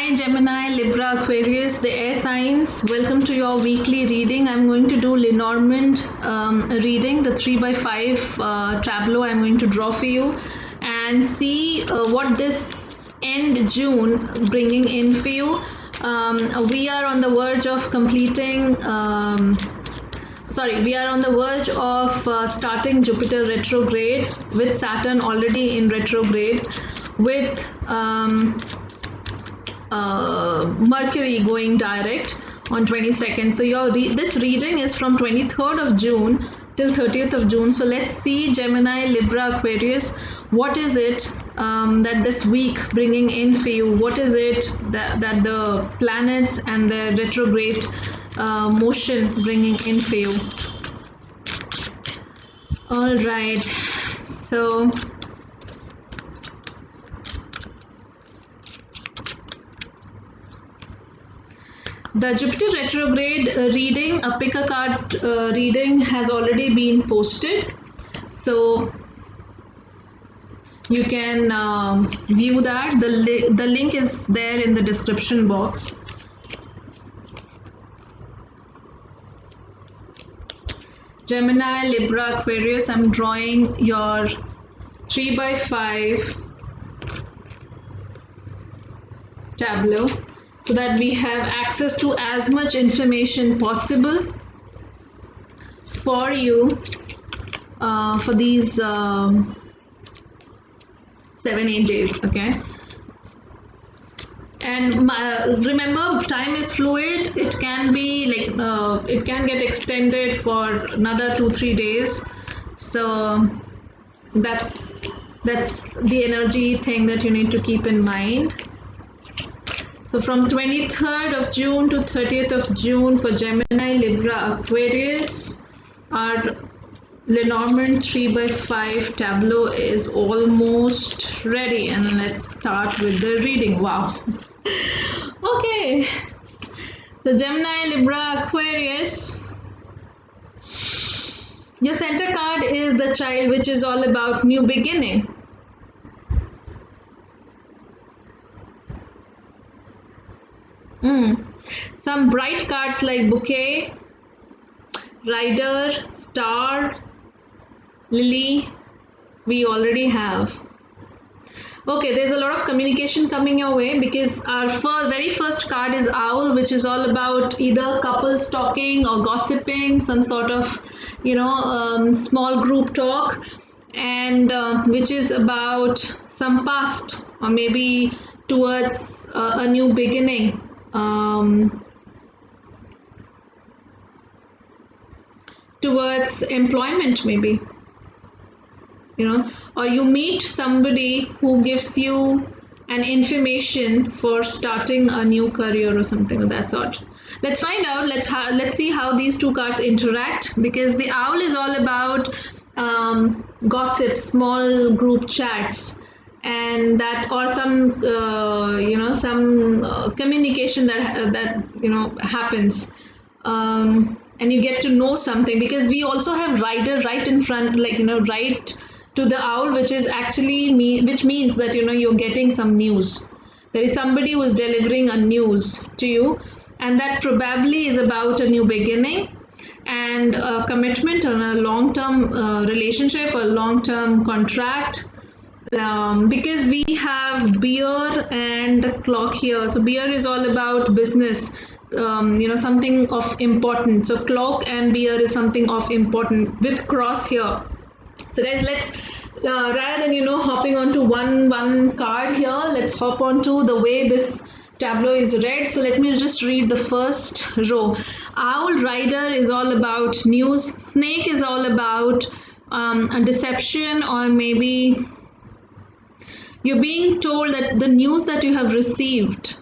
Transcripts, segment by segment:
Hi Gemini, Libra, Aquarius, the air signs. Welcome to your weekly reading. I'm going to do Lenormand reading, the 3 by 5 tableau I'm going to draw for you and see what this end June bringing in for you. We are on the verge of completing we are on the verge of starting Jupiter retrograde with Saturn already in retrograde with Mercury going direct on 22nd. So this reading is from 23rd of June till 30th of June. So let's see Gemini, Libra, Aquarius. What is it that this week bringing in for you? What is it that the planets and the retrograde motion bringing in for you? All right. So the Jupiter retrograde reading, a pick a card reading has already been posted. So you can view that. The link is there in the description box. Gemini, Libra, Aquarius, I'm drawing your 3 by 5 tableau, so that we have access to as much information possible for you for these 7-8 days. Okay, and remember, time is fluid. It can be like it can get extended for another 2-3 days. So that's the energy thing that you need to keep in mind. So from 23rd of June to 30th of June for Gemini, Libra, Aquarius, our Lenormand 3 by 5 tableau is almost ready, and let's start with the reading. Wow. Okay. So Gemini, Libra, Aquarius. Your center card is the Child, which is all about new beginning. Some bright cards like Bouquet, Rider, Star, Lily, we already have. Okay, there's a lot of communication coming your way because our very first card is Owl, which is all about either couples talking or gossiping, some sort of, small group talk, and which is about some past or maybe towards a new beginning. Towards employment, maybe, or you meet somebody who gives you an information for starting a new career or something of that sort. Let's find out. Let's see how these two cards interact, because the Owl is all about gossip, small group chats, and that, or some communication that happens, and you get to know something, because we also have Rider right in front, right to the Owl, which is actually which means that you're getting some news. There is somebody who is delivering a news to you, and that probably is about a new beginning and a commitment on a long-term relationship, a long-term contract. Because we have Bear and the Clock here. So Bear is all about business, something of importance. So Clock and Bear is something of important with cross here. So guys, let's rather than hopping onto one card here, let's hop onto the way this tableau is read. So let me just read the first row. Owl, Rider is all about news. Snake is all about a deception, or maybe you're being told that the news that you have received,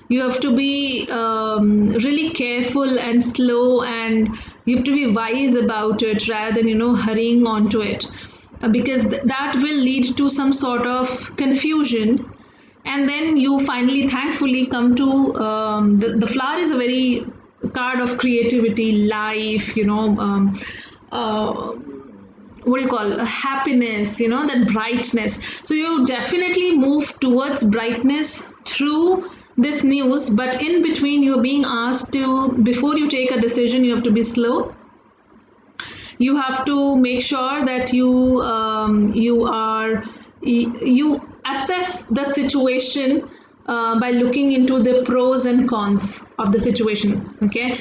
you have to be really careful and slow, and you have to be wise about it rather than hurrying onto it, because that will lead to some sort of confusion. And then you finally, thankfully, come to the flower is a very card of creativity, life, what do you call happiness, that brightness. So you definitely move towards brightness through this news, but in between you're being asked to, before you take a decision, you have to be slow. You have to make sure that you assess the situation by looking into the pros and cons of the situation. Okay.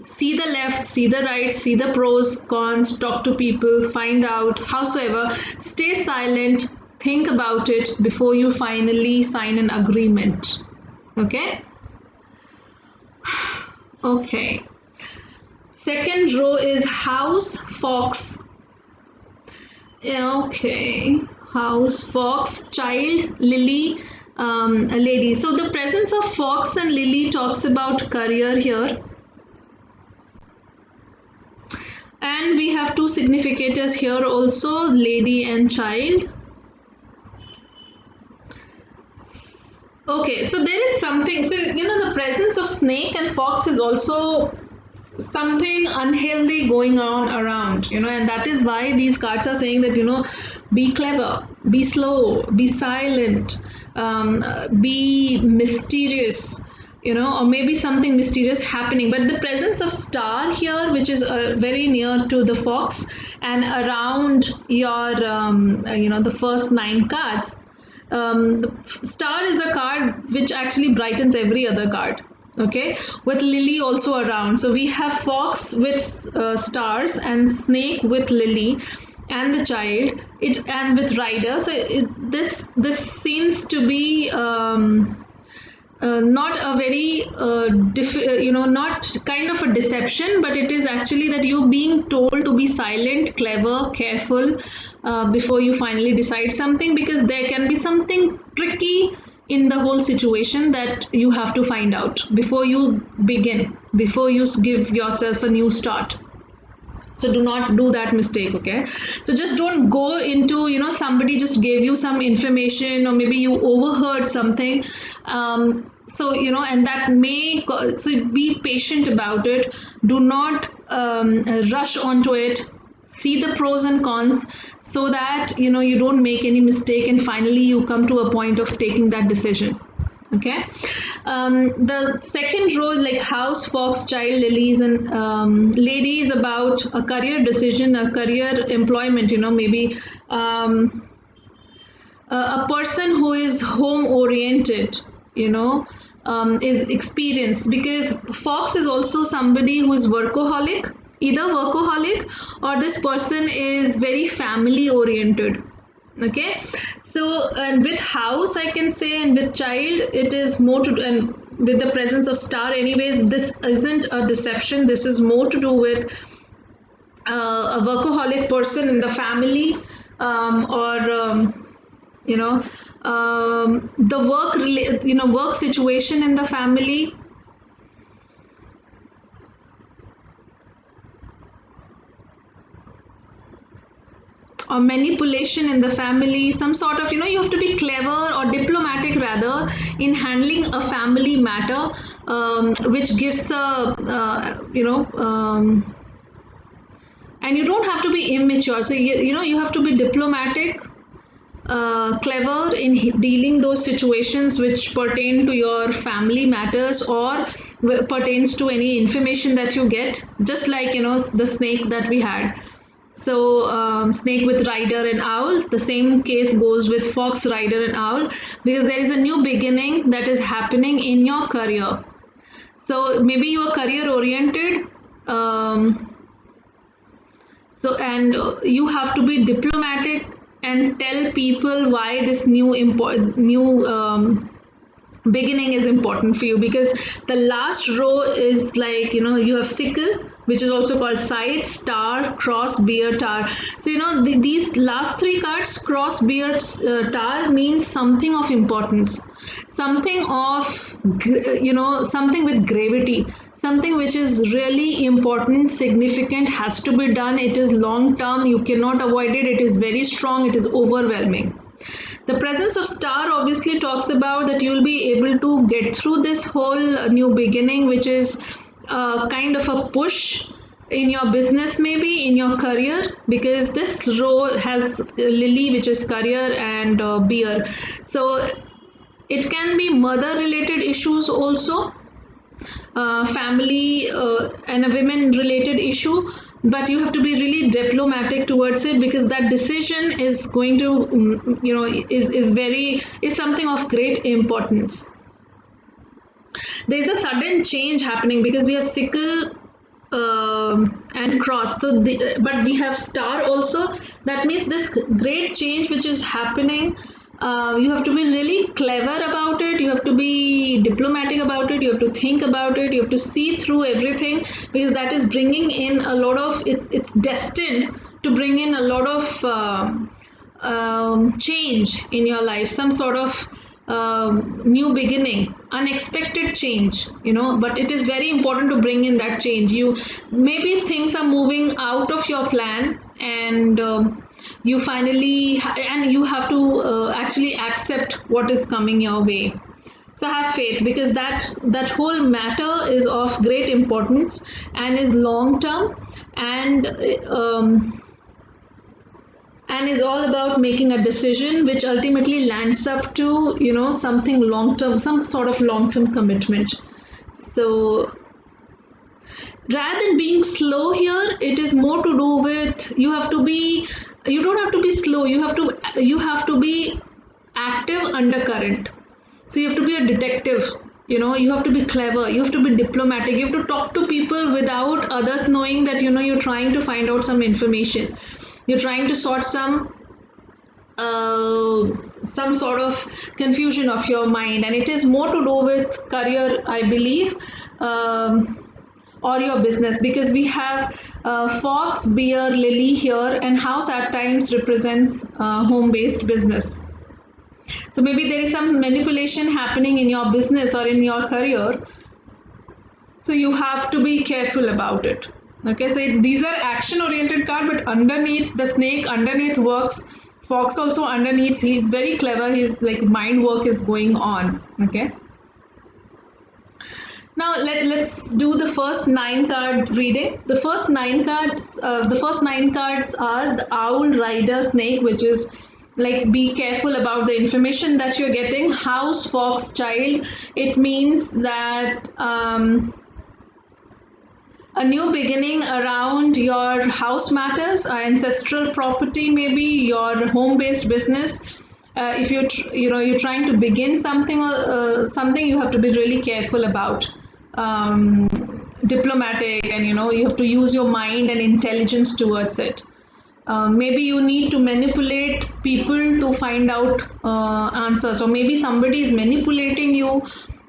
See the left, see the right, see the pros, cons, talk to people, find out. Howsoever, stay silent, think about it before you finally sign an agreement. Okay. Okay. Second row is house, fox. Okay, house, fox, child, lily, a lady. So the presence of fox and lily talks about career here. And we have two significators here also, lady and child. Okay, so there is something, so the presence of snake and fox is also something unhealthy going on around, and that is why these cards are saying that, be clever, be slow, be silent, be mysterious, or maybe something mysterious happening. But the presence of star here, which is very near to the fox and around your, the first 9 cards, the star is a card which actually brightens every other card. Okay, with lily also around, so we have fox with stars and snake with lily and the child, it and with rider. So this seems to be not a very not kind of a deception, but it is actually that you being told to be silent, clever, careful before you finally decide something, because there can be something tricky in the whole situation that you have to find out before you begin, before you give yourself a new start. So do not do that mistake. Okay, so just don't go into, somebody just gave you some information, or maybe you overheard something, so and that may so be patient about it. Do not rush onto it. See the pros and cons, so that you don't make any mistake and finally you come to a point of taking that decision. Okay. The second row, like house, fox, child, lilies, and lady, is about a career decision, a career employment, maybe a person who is home oriented, is experienced, because fox is also somebody who is workaholic, either workaholic, or this person is very family oriented. Okay, so and with house I can say, and with child it is more to, and with the presence of star anyways, this isn't a deception, this is more to do with a workaholic person in the family, or the work situation in the family, or manipulation in the family, some sort of, you have to be clever or diplomatic rather in handling a family matter, which gives a and you don't have to be immature, so you have to be diplomatic, clever in dealing those situations which pertain to your family matters, or pertains to any information that you get, just like the snake that we had. So snake with rider and owl, the same case goes with fox, rider, and owl, because there is a new beginning that is happening in your career. So maybe you are career oriented, so and you have to be diplomatic and tell people why this new beginning is important for you, because the last row is like, you have sickle, which is also called scythe, star, cross, beard, tar. So these last 3 cards, cross, beard, tar, means something of importance, something of something with gravity, something which is really important, significant, has to be done, it is long term, you cannot avoid it, it is very strong, it is overwhelming. The presence of star obviously talks about that you'll be able to get through this whole new beginning, which is kind of a push in your business, maybe in your career, because this row has lily, which is career, and beer. So It can be mother related issues also, family and a women related issue, but you have to be really diplomatic towards it, because that decision is going to is something of great importance. There's a sudden change happening because we have sickle and cross, but we have star also. That means this great change which is happening, you have to be really clever about it, you have to be diplomatic about it, you have to think about it, you have to see through everything, because that is bringing in a lot of, it's destined to bring in a lot of change in your life, some sort of new beginning, unexpected change, but it is very important to bring in that change. You, maybe things are moving out of your plan, and you finally and you have to actually accept what is coming your way. So have faith, because that whole matter is of great importance and is long term, and and is all about making a decision which ultimately lands up to something long term, some sort of long term commitment. So rather than being slow here, it is more to do with, you don't have to be slow, you have to be active undercurrent. So you have to be a detective, you have to be clever, you have to be diplomatic, you have to talk to people without others knowing that you're trying to find out some information, you're trying to sort some sort of confusion of your mind, and it is more to do with career, I believe, or your business, because we have fox, bear, lily here, and house at times represents home-based business. So maybe there is some manipulation happening in your business or in your career. So you have to be careful about it. Okay, so these are action-oriented card, but underneath the snake, underneath works. Fox also underneath, he's very clever. His like mind work is going on. Okay. Now let's do the first 9 card reading. The first 9 cards are the owl, rider, snake, which is like be careful about the information that you're getting. House, fox, child. It means that a new beginning around your house matters, ancestral property, maybe your home-based business. If you're trying to begin something, something you have to be really careful about. Diplomatic, and you have to use your mind and intelligence towards it. Maybe you need to manipulate people to find out answers, or maybe somebody is manipulating you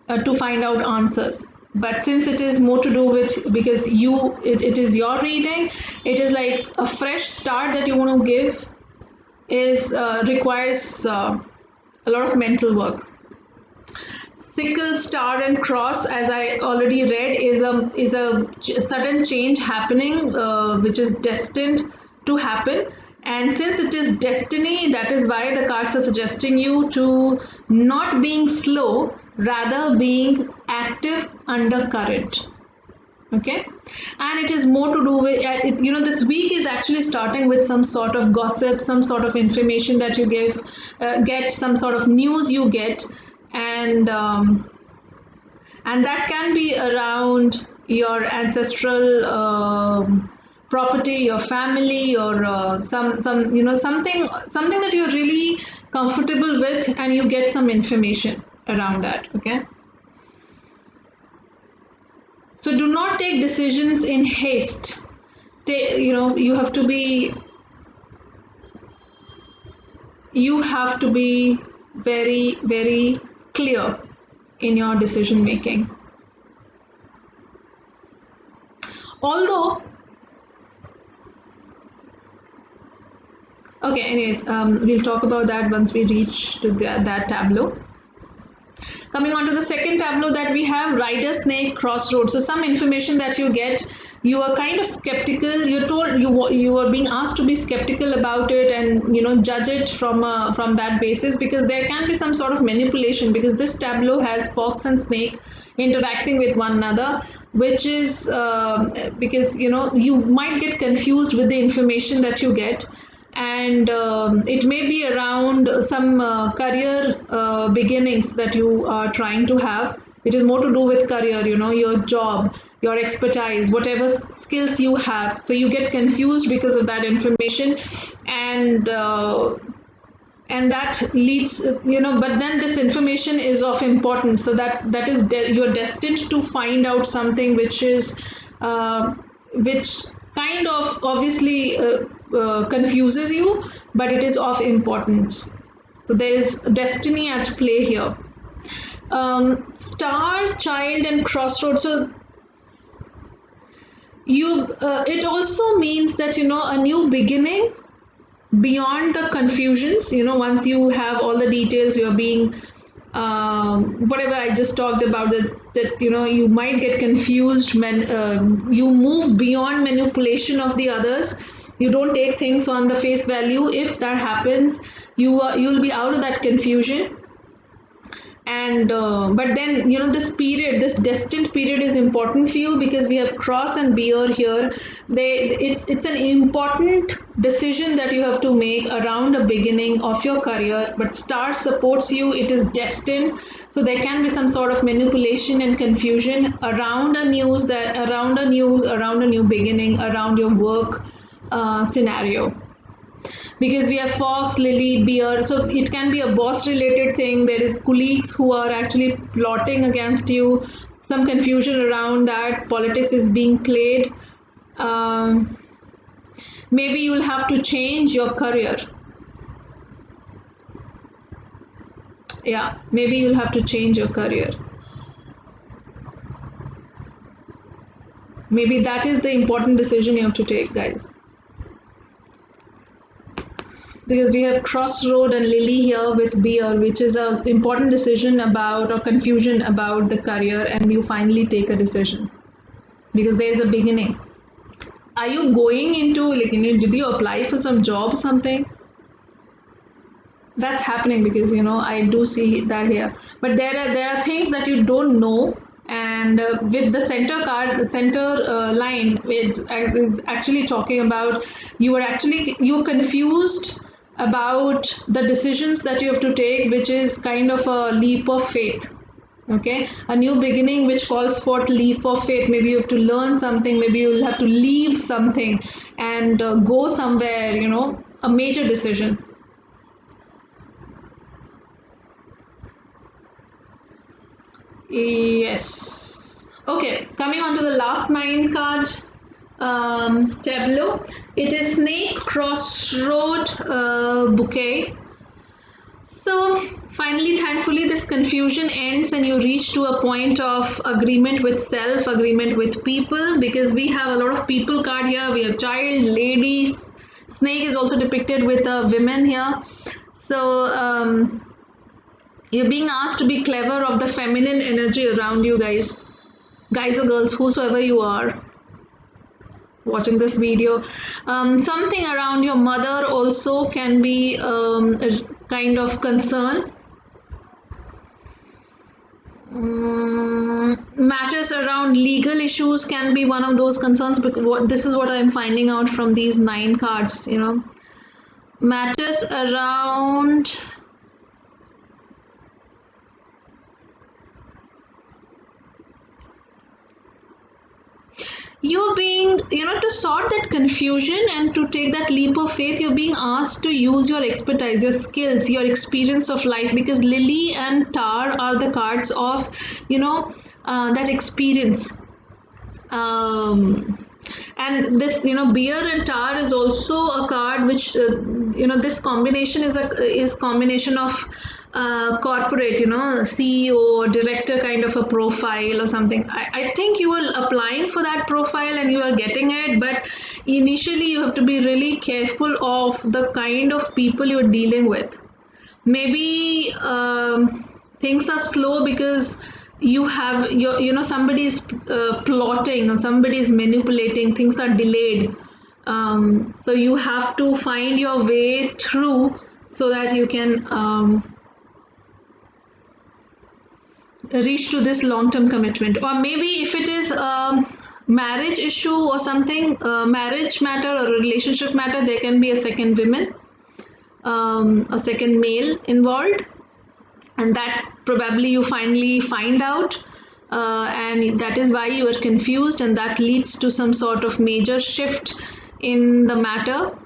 to find out answers. But since it is more to do with, because it is your reading, it is like a fresh start that you want to give, is requires a lot of mental work. Sickle, star, and cross, as I already read, is a sudden change happening, which is destined to happen. And since it is destiny, that is why the cards are suggesting you to not being slow, rather being active under current. Okay, and it is more to do with this week is actually starting with some sort of gossip, some sort of information that you get, some sort of news you get, and that can be around your ancestral property, your family, or something that you're really comfortable with, and you get some information around that. Okay, so do not take decisions in haste. You have to be very, very clear in your decision making. Although, okay, anyways, we'll talk about that once we reach to that tableau. Coming on to the second tableau that we have, rider, snake, crossroads. So some information that you get, you are kind of skeptical. You're told you are being asked to be skeptical about it, and judge it from that basis, because there can be some sort of manipulation, because this tableau has fox and snake interacting with one another, which is because you might get confused with the information that you get, and and it may be around some career beginnings that you are trying to have. It is more to do with career, your job, your expertise, whatever skills you have. So you get confused because of that information, and that leads, but then this information is of importance, so that is you're destined to find out something which kind of obviously confuses you, but it is of importance. So there is destiny at play here. Stars, child, and crossroads. So it also means that a new beginning beyond the confusions. Once you have all the details, you're being whatever I just talked about, that you might get confused. You move beyond manipulation of the others. You don't take things on the face value. If that happens, you'll be out of that confusion. And but then this destined period is important for you, because we have cross and bear here. It's an important decision that you have to make around the beginning of your career, but star supports you. It is destined, so there can be some sort of manipulation and confusion around a new beginning, around your work scenario, because we have fox, lily, bear. So it can be a boss related thing. There is colleagues who are actually plotting against you, some confusion around that. Politics is being played. Maybe you'll have to change your career. Yeah, maybe you'll have to change your career. Maybe that is the important decision you have to take, guys. Because we have crossroad and lily here with bear, which is an important decision about, or confusion about, the career, and you finally take a decision because there's a beginning. Are you going into, did you apply for some job or something? That's happening, because I do see that here. But there are things that you don't know, and with the center card, the center line, it is actually talking about you're confused about the decisions that you have to take, which is kind of a leap of faith. Okay, a new beginning which calls forth leap of faith. Maybe you have to learn something, maybe you'll have to leave something and go somewhere, a major decision. Yes. Okay, coming on to the last 9 card tableau. It is snake, crossroad, bouquet. So finally, thankfully, this confusion ends and you reach to a point of agreement with self, agreement with people, because we have a lot of people card here. We have child, ladies. Snake is also depicted with women here. So you're being asked to be clever of the feminine energy around you, guys or girls, whosoever you are watching this video. Something around your mother also can be a kind of concern. Matters around legal issues can be one of those concerns, because this is what I'm finding out from these 9 cards. Matters around you're being, to sort that confusion and to take that leap of faith, you're being asked to use your expertise, your skills, your experience of life, because lily and tar are the cards of that experience. And this, beer and tar is also a card which this combination is combination of corporate, CEO or director kind of a profile or something. I think you are applying for that profile and you are getting it, but initially you have to be really careful of the kind of people you're dealing with. Maybe things are slow because you have somebody is plotting or somebody is manipulating. Things are delayed, so you have to find your way through so that you can reach to this long-term commitment. Or maybe if it is a marriage issue or something, marriage matter or relationship matter, there can be a second woman. a second male involved, and that probably you finally find out, and that is why you are confused, and that leads to some sort of major shift in the matter.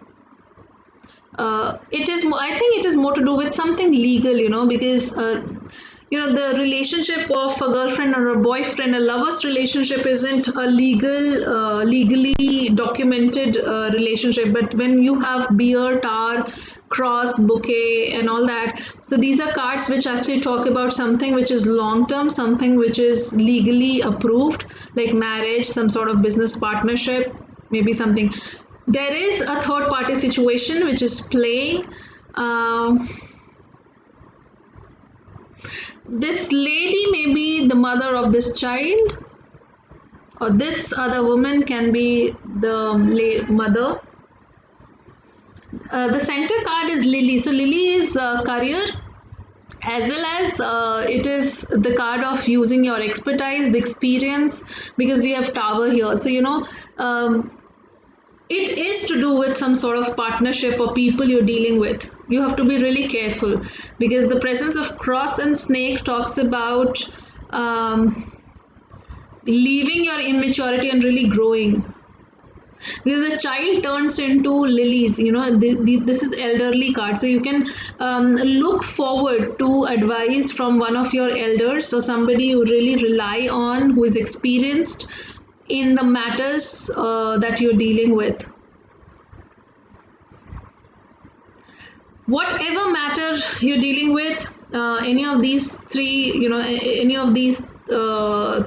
It is, I think it is more to do with something legal, because the relationship of a girlfriend or a boyfriend, a lover's relationship, isn't a legally documented relationship. But when you have beer, tar, cross, bouquet, and all that, so these are cards which actually talk about something which is long term, something which is legally approved, like marriage, some sort of business partnership, maybe something. There is a third party situation which is playing. This lady may be the mother of this child, or this other woman can be the mother. The center card is Lily. So Lily is career, as well as it is the card of using your expertise, the experience, because we have Tower here. So it is to do with some sort of partnership or people you're dealing with. You have to be really careful, because the presence of cross and snake talks about leaving your immaturity and really growing. Because the child turns into lilies, this is elderly card, so you can look forward to advice from one of your elders, or somebody you really rely on, who is experienced in the matters that you're dealing with. Whatever matter you're dealing with, any of these three, any of these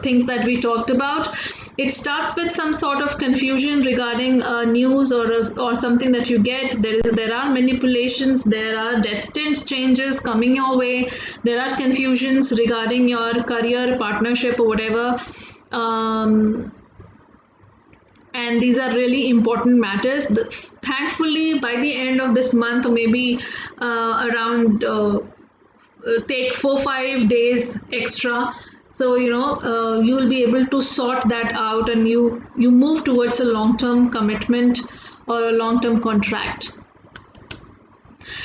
things that we talked about, it starts with some sort of confusion regarding news or something that you get. There are manipulations, there are destined changes coming your way, there are confusions regarding your career, partnership, or whatever. And these are really important matters. Thankfully, by the end of this month, or maybe around take 4-5 days extra, so you'll be able to sort that out, and you move towards a long-term commitment or a long-term contract.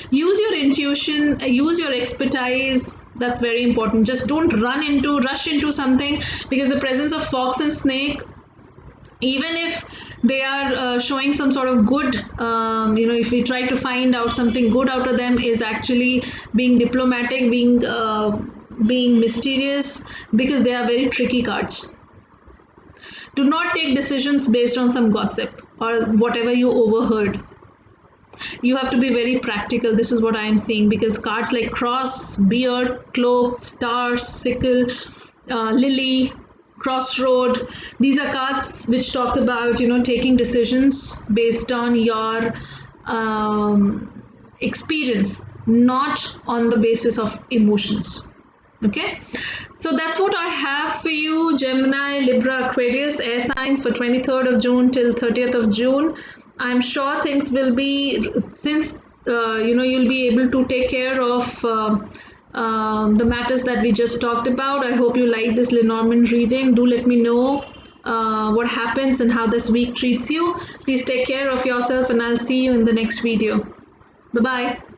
Use your intuition, use your expertise. That's very important. Just don't rush into something, because the presence of fox and snake, even if they are showing some sort of good, if we try to find out something good out of them, is actually being diplomatic, being mysterious, because they are very tricky cards. Do not take decisions based on some gossip or whatever you overheard. You have to be very practical. This is what I am seeing, because cards like cross, beard, cloak, star, sickle, lily, crossroad, these are cards which talk about taking decisions based on your experience, not on the basis of emotions. Okay, so that's what I have for you, Gemini, Libra, Aquarius, air signs, for 23rd of June till 30th of June. I'm sure things will be, since you'll be able to take care of the matters that we just talked about. I hope you like this Lenormand reading. Do let me know what happens and how this week treats you. Please take care of yourself, and I'll see you in the next video. Bye bye.